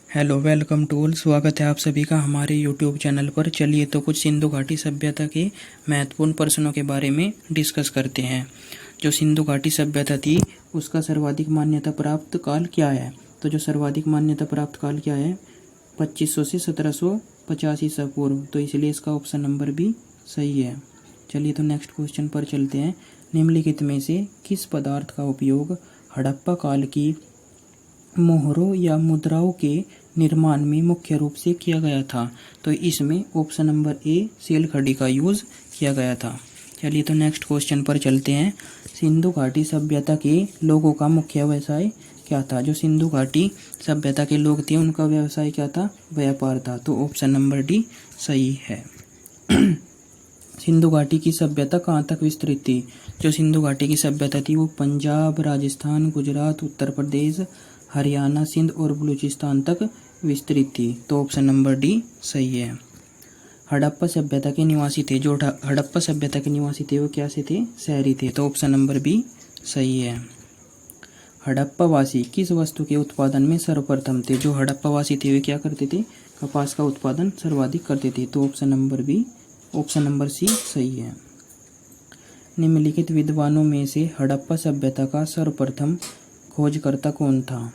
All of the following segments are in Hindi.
Hello, welcome to all. स्वागत है आप सभी का हमारे यूट्यूब चैनल पर। चलिए तो कुछ सिंधु घाटी सभ्यता के महत्वपूर्ण प्रश्नों के बारे में डिस्कस करते हैं। जो सिंधु घाटी सभ्यता थी उसका सर्वाधिक मान्यता प्राप्त काल क्या है? तो जो सर्वाधिक मान्यता प्राप्त काल क्या है? 2500 से 1750 ईसा पूर्व। तो इसलिए इसका ऑप्शन नंबर भी सही है। चलिए तो नेक्स्ट क्वेश्चन पर चलते हैं। निम्नलिखित में से किस पदार्थ का उपयोग हड़प्पा काल की मोहरों या मुद्राओं के निर्माण में मुख्य रूप से किया गया था? तो इसमें ऑप्शन नंबर ए सेल खड़ी का यूज किया गया था। चलिए तो नेक्स्ट क्वेश्चन पर चलते हैं। सिंधु घाटी सभ्यता के लोगों का मुख्य व्यवसाय क्या था? जो सिंधु घाटी सभ्यता के लोग थे उनका व्यवसाय क्या था? व्यापार था। तो ऑप्शन नंबर डी सही है। सिंधु घाटी की सभ्यता कहाँ तक विस्तृत थी? जो सिंधु घाटी की सभ्यता थी वो पंजाब, राजस्थान, गुजरात, उत्तर प्रदेश, हरियाणा, सिंध और बलूचिस्तान तक विस्तृत थी। तो ऑप्शन नंबर डी सही है। हड़प्पा सभ्यता के निवासी थे। जो हड़प्पा सभ्यता के निवासी थे वो क्या से थे? शहरी थे। तो ऑप्शन नंबर बी सही है। हड़प्पा वासी किस वस्तु के उत्पादन में सर्वप्रथम थे? जो हड़प्पा वासी थे वे क्या करते थे? कपास का उत्पादन सर्वाधिक करते थे। तो ऑप्शन नंबर सी सही है। निम्नलिखित विद्वानों में से हड़प्पा सभ्यता का सर्वप्रथम खोजकर्ता कौन था?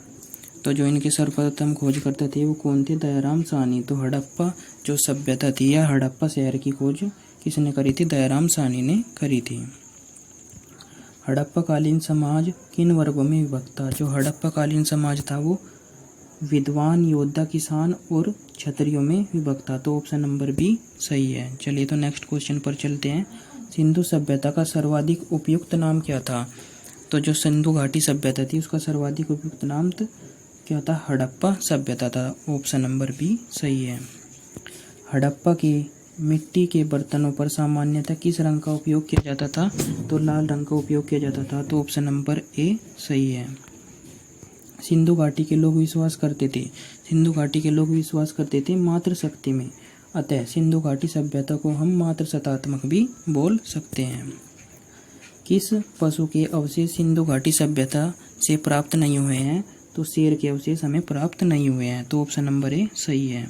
तो जो इनके सर्वप्रथम खोजकर्ता थे वो कौन थे? दयाराम साहनी। तो हड़प्पा जो सभ्यता थी या हड़प्पा शहर की खोज किसने करी थी? दयाराम साहनी ने करी थी। हड़प्पा कालीन समाज किन वर्गों में विभक्त था? जो हड़प्पा कालीन समाज था वो विद्वान, योद्धा, किसान और क्षत्रियों में विभक्त था। तो ऑप्शन नंबर बी सही है। चलिए तो नेक्स्ट क्वेश्चन पर चलते हैं। सिंधु सभ्यता का सर्वाधिक उपयुक्त नाम क्या था? तो जो सिंधु घाटी सभ्यता थी उसका सर्वाधिक उपयुक्त नाम क्या था? हड़प्पा सभ्यता था। ऑप्शन नंबर बी सही है। हड़प्पा के मिट्टी के बर्तनों पर सामान्यतः किस रंग का उपयोग किया जाता था? तो लाल रंग का उपयोग किया जाता था। तो ऑप्शन नंबर ए सही है। सिंधु घाटी के लोग विश्वास करते थे मातृ शक्ति में। अतः सिंधु घाटी सभ्यता को हम मातृ सत्तात्मक भी बोल सकते हैं। किस पशु के अवशेष सिंधु घाटी सभ्यता से प्राप्त नहीं हुए हैं? तो शेर के अवशेष हमें प्राप्त नहीं हुए हैं। तो ऑप्शन नंबर ए सही है।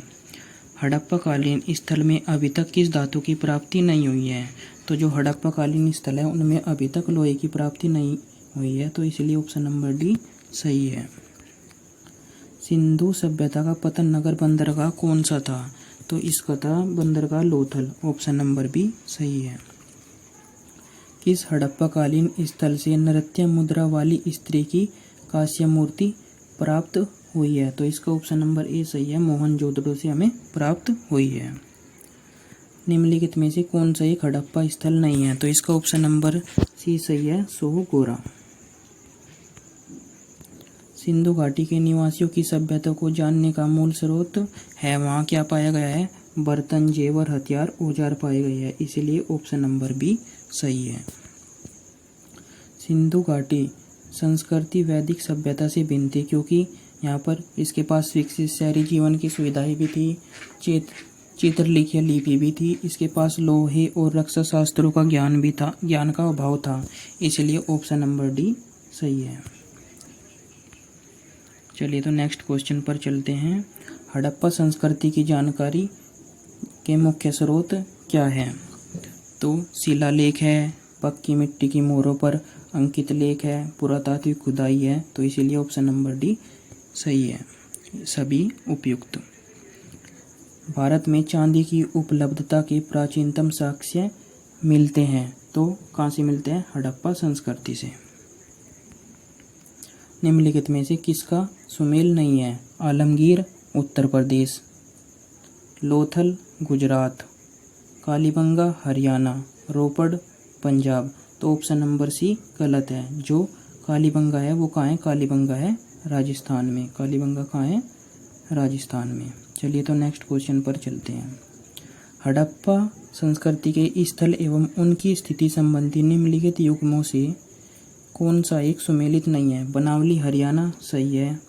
हड़प्पा कालीन स्थल में अभी तक किस धातु की प्राप्ति नहीं हुई है? तो जो हड़प्पा कालीन स्थल है उनमें अभी तक लोहे की प्राप्ति नहीं हुई है। तो इसलिए ऑप्शन नंबर डी सही है। सिंधु सभ्यता का पतन नगर बंदरगाह कौन सा था? तो इसका था बंदरगाह लोथल। ऑप्शन नंबर बी सही है। किस हड़प्पा कालीन स्थल से नृत्य मुद्रा वाली स्त्री की कांस्य मूर्ति प्राप्त हुई है? तो इसका ऑप्शन नंबर ए सही है। मोहनजोदड़ो से हमें प्राप्त हुई है। निम्नलिखित में से कौन सा एक हड़प्पा स्थल नहीं है? तो इसका ऑप्शन नंबर सी सही है। सोहगोरा। सिंधु घाटी के निवासियों की सभ्यता को जानने का मूल स्रोत है। वहाँ क्या पाया गया है? बर्तन, जेवर, हथियार, औजार पाए गए हैं। इसीलिए ऑप्शन नंबर बी सही है। सिंधु घाटी संस्कृति वैदिक सभ्यता से भिन्न थी क्योंकि यहाँ पर इसके पास विकसित शहरी जीवन की सुविधाएं भी थी, चित्रलिखित लिपि भी थी, इसके पास लोहे और रक्षा शास्त्रों का ज्ञान भी था, ज्ञान का अभाव था। इसलिए ऑप्शन नंबर डी सही है। चलिए तो नेक्स्ट क्वेश्चन पर चलते हैं। हड़प्पा संस्कृति की जानकारी के मुख्य स्रोत क्या है? तो शिलालेख है, पक्की मिट्टी की मोहरों पर अंकित लेख है, पुरातात्विक खुदाई है। तो इसीलिए ऑप्शन नंबर डी सही है। सभी उपयुक्त। भारत में चांदी की उपलब्धता के प्राचीनतम साक्ष्य मिलते हैं। तो कहाँ से मिलते हैं? हड़प्पा संस्कृति से। निम्नलिखित में से किसका सुमेल नहीं है? आलमगीर उत्तर प्रदेश, लोथल गुजरात, कालीबंगा हरियाणा, रोपड़ पंजाब। तो ऑप्शन नंबर सी गलत है। जो कालीबंगा है वो कहाँ है? कालीबंगा है राजस्थान में। कालीबंगा कहाँ है? राजस्थान में। चलिए तो नेक्स्ट क्वेश्चन पर चलते हैं। हड़प्पा संस्कृति के स्थल एवं उनकी स्थिति संबंधी निम्नलिखित युग्मों से कौन सा एक सुमेलित नहीं है? बनावली हरियाणा सही है।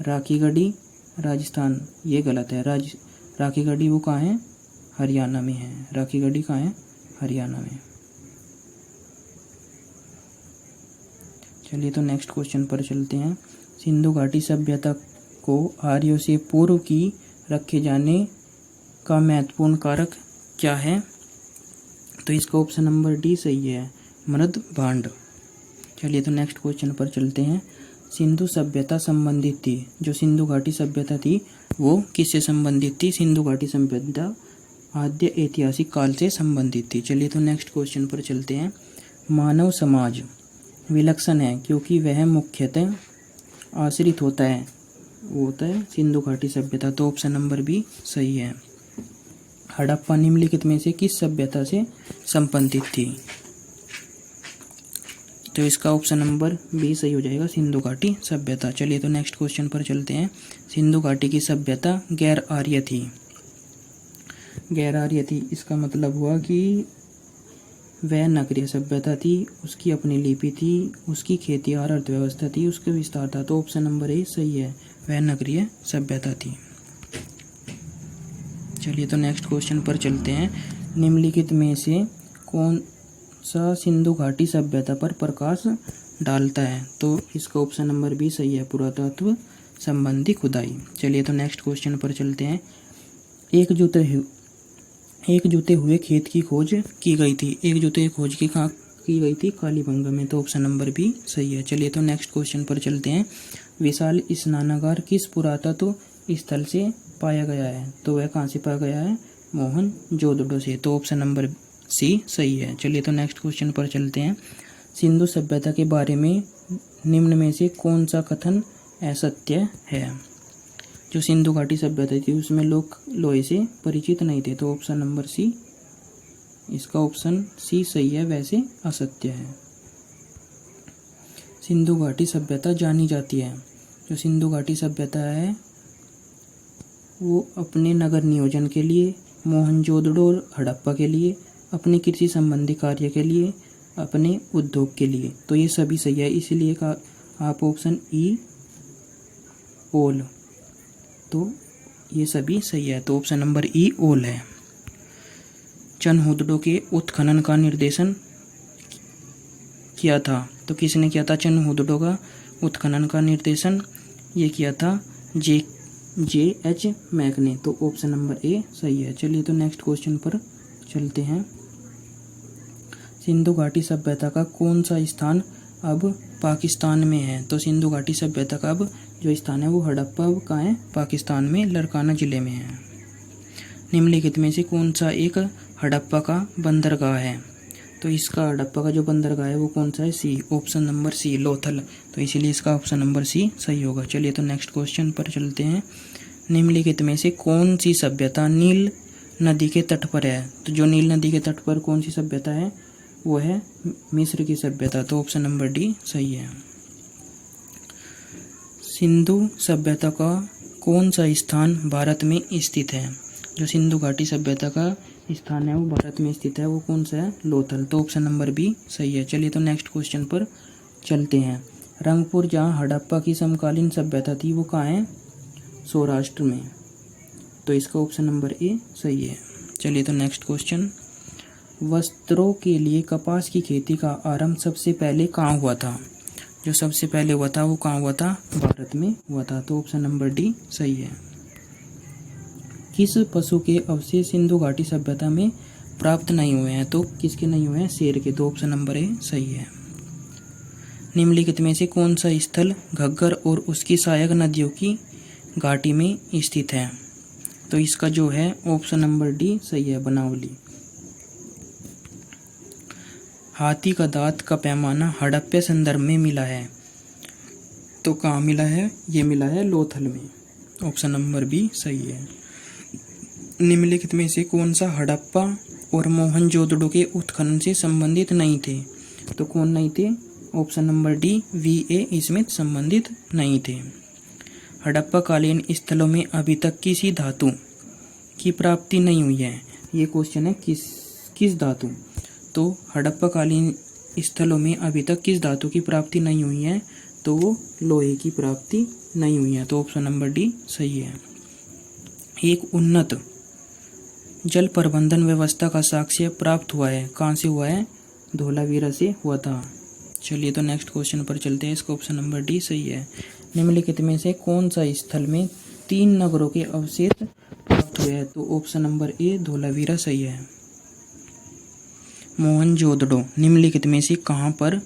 राखीगढ़ी राजस्थान ये गलत है। राखीगढ़ी वो कहाँ है? हरियाणा में है। राखीगढ़ी कहाँ है? हरियाणा में। चलिए तो नेक्स्ट क्वेश्चन पर चलते हैं। सिंधु घाटी सभ्यता को आर्यों से पूर्व की रखे जाने का महत्वपूर्ण कारक क्या है? तो इसका ऑप्शन नंबर डी सही है, मृद भांड। चलिए तो नेक्स्ट क्वेश्चन पर चलते हैं। सिंधु सभ्यता संबंधित थी, जो सिंधु घाटी सभ्यता थी वो किससे संबंधित थी? सिंधु घाटी सभ्यता आद्य ऐतिहासिक काल से संबंधित थी। चलिए तो नेक्स्ट क्वेश्चन पर चलते हैं। मानव समाज विलक्षण है क्योंकि वह मुख्यतः आश्रित होता है, वो होता है सिंधु घाटी सभ्यता। तो ऑप्शन नंबर बी सही है। हड़प्पा निम्नलिखित में से किस सभ्यता से संबंधित थी? तो इसका ऑप्शन नंबर बी सही हो जाएगा, सिंधु घाटी सभ्यता। चलिए तो नेक्स्ट क्वेश्चन पर चलते हैं। सिंधु घाटी की सभ्यता गैर आर्य थी। गैर आर्य थी, इसका मतलब हुआ कि वह नगरीय सभ्यता थी, उसकी अपनी लिपि थी, उसकी खेती और अर्थव्यवस्था थी, उसका विस्तार था। तो ऑप्शन नंबर ए सही है, वह नगरीय सभ्यता थी। चलिए तो नेक्स्ट क्वेश्चन पर चलते हैं। निम्नलिखित में से कौन सा सिंधु घाटी सभ्यता पर प्रकाश डालता है? तो इसका ऑप्शन नंबर बी सही है, पुरातत्व संबंधी खुदाई। चलिए तो नेक्स्ट क्वेश्चन पर चलते हैं। एकजुटे हुए खेत की खोज की गई थी। एकजुटे खोज की गई थी कालीबंगा में। तो ऑप्शन नंबर बी सही है। चलिए तो नेक्स्ट क्वेश्चन पर चलते हैं। विशाल स्नानागार किस पुरातत्व स्थल से पाया गया है? तो वह कहाँ से पाया गया है? मोहनजोदड़ो से। तो ऑप्शन नंबर सी सही है। चलिए तो नेक्स्ट क्वेश्चन पर चलते हैं। सिंधु सभ्यता के बारे में निम्न में से कौन सा कथन असत्य है? जो सिंधु घाटी सभ्यता थी उसमें लोग लोहे से परिचित नहीं थे। तो ऑप्शन नंबर सी, इसका ऑप्शन सी सही है, वैसे असत्य है। सिंधु घाटी सभ्यता जानी जाती है, जो सिंधु घाटी सभ्यता है वो अपने नगर नियोजन के लिए, मोहनजोदड़ो और हड़प्पा के लिए, अपने कृषि संबंधी कार्य के लिए, अपने उद्योग के लिए। तो ये सभी सही है, इसलिए का आप ऑप्शन ई ओल, तो ये सभी सही है। तो ऑप्शन नंबर ई ओल है। चनहुदड़ो के उत्खनन का निर्देशन किया था, तो किसने किया था? चनहुदड़ो का उत्खनन का निर्देशन ये किया था जे.एच. मैक ने। तो ऑप्शन नंबर ए सही है। चलिए तो नेक्स्ट क्वेश्चन पर चलते हैं। सिंधु घाटी सभ्यता का कौन सा स्थान अब पाकिस्तान में है? तो सिंधु घाटी सभ्यता का अब जो स्थान है वो हड़प्पा अब कहाँ है? पाकिस्तान में, लरकाना जिले में है। निम्नलिखित में से कौन सा एक हड़प्पा का बंदरगाह है? तो इसका हड़प्पा का जो बंदरगाह है वो कौन सा है? सी, ऑप्शन नंबर सी, लोथल। तो इसीलिए इसका ऑप्शन नंबर सी सही होगा। चलिए तो नेक्स्ट क्वेश्चन पर चलते हैं। निम्नलिखित में से कौन सी सभ्यता नील नदी के तट पर है? तो जो नील नदी के तट पर कौन सी सभ्यता है वो है मिस्र की सभ्यता। तो ऑप्शन नंबर डी सही है। सिंधु सभ्यता का कौन सा स्थान भारत में स्थित है? जो सिंधु घाटी सभ्यता का स्थान है वो भारत में स्थित है, वो कौन सा है? लोथल। तो ऑप्शन नंबर बी सही है। चलिए तो नेक्स्ट क्वेश्चन पर चलते हैं। रंगपुर जहाँ हड़प्पा की समकालीन सभ्यता थी वो कहाँ है? सौराष्ट्र में। तो इसका ऑप्शन नंबर ए सही है। चलिए तो नेक्स्ट क्वेश्चन। वस्त्रों के लिए कपास की खेती का आरंभ सबसे पहले कहाँ हुआ था? जो सबसे पहले हुआ था वो कहाँ हुआ था? भारत में हुआ था। तो ऑप्शन नंबर डी सही है। किस पशु के अवशेष सिंधु घाटी सभ्यता में प्राप्त नहीं हुए हैं? तो किसके नहीं हुए हैं? शेर के। तो ऑप्शन नंबर ए सही है। निम्नलिखित में से कौन सा स्थल घग्गर और उसकी सहायक नदियों की घाटी में स्थित है? तो इसका जो है ऑप्शन नंबर डी सही है, बनावली। हाथी का दांत का पैमाना हड़प्पा संदर्भ में मिला है, तो कहाँ मिला है? ये मिला है लोथल में। ऑप्शन नंबर बी सही है। निम्नलिखित में से कौन सा हड़प्पा और मोहनजोदड़ो के उत्खनन से संबंधित नहीं थे? तो कौन नहीं थे? Option number D VA. इसमें संबंधित नहीं थे। हड़प्पा कालीन स्थलों में अभी तक किसी धातु की प्राप्ति नहीं हुई है। ये क्वेश्चन है किस धातु? तो हड़प्पा कालीन स्थलों में अभी तक किस धातु की प्राप्ति नहीं हुई है? तो वो लोहे की प्राप्ति नहीं हुई है। तो ऑप्शन नंबर डी सही है। एक उन्नत जल प्रबंधन व्यवस्था का साक्ष्य प्राप्त हुआ है, कहाँ से हुआ है? धोलावीरा से हुआ था। चलिए तो नेक्स्ट क्वेश्चन पर चलते हैं। इसका ऑप्शन नंबर डी सही है। निम्नलिखित में से कौन सा स्थल में 3 नगरों के अवशेष प्राप्त हुए हैं? तो ऑप्शन नंबर ए धोलावीरा सही है। मोहनजोदड़ो निम्नलिखित में से कहाँ पर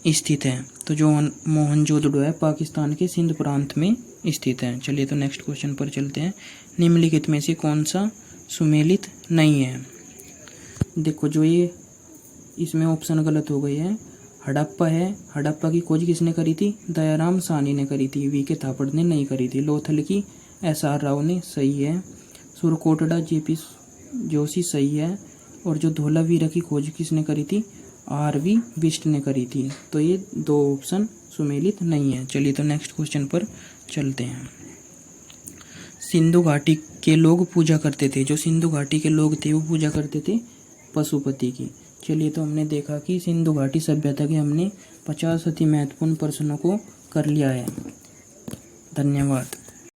स्थित है? तो जो मोहनजोदड़ो है पाकिस्तान के सिंध प्रांत में स्थित है। चलिए तो नेक्स्ट क्वेश्चन पर चलते हैं। निम्नलिखित में से कौन सा सुमेलित नहीं है? देखो जो ये इसमें ऑप्शन गलत हो गई है। हड़प्पा है, हड़प्पा की खोज किसने करी थी? दयाराम साहनी ने करी थी, वी के थापड़ ने नहीं करी थी। लोथल की SR राव ने, सही है। सुरकोटड़ा JP जोशी सही है। और जो धोलावीरा की खोज किसने करी थी? RV बिष्ट ने करी थी। तो ये 2 ऑप्शन सुमेलित नहीं है। चलिए तो नेक्स्ट क्वेश्चन पर चलते हैं। सिंधु घाटी के लोग पूजा करते थे, जो सिंधु घाटी के लोग थे वो पूजा करते थे पशुपति की। चलिए तो हमने देखा कि सिंधु घाटी सभ्यता के हमने 50 अति महत्वपूर्ण प्रश्नों को कर लिया है। धन्यवाद।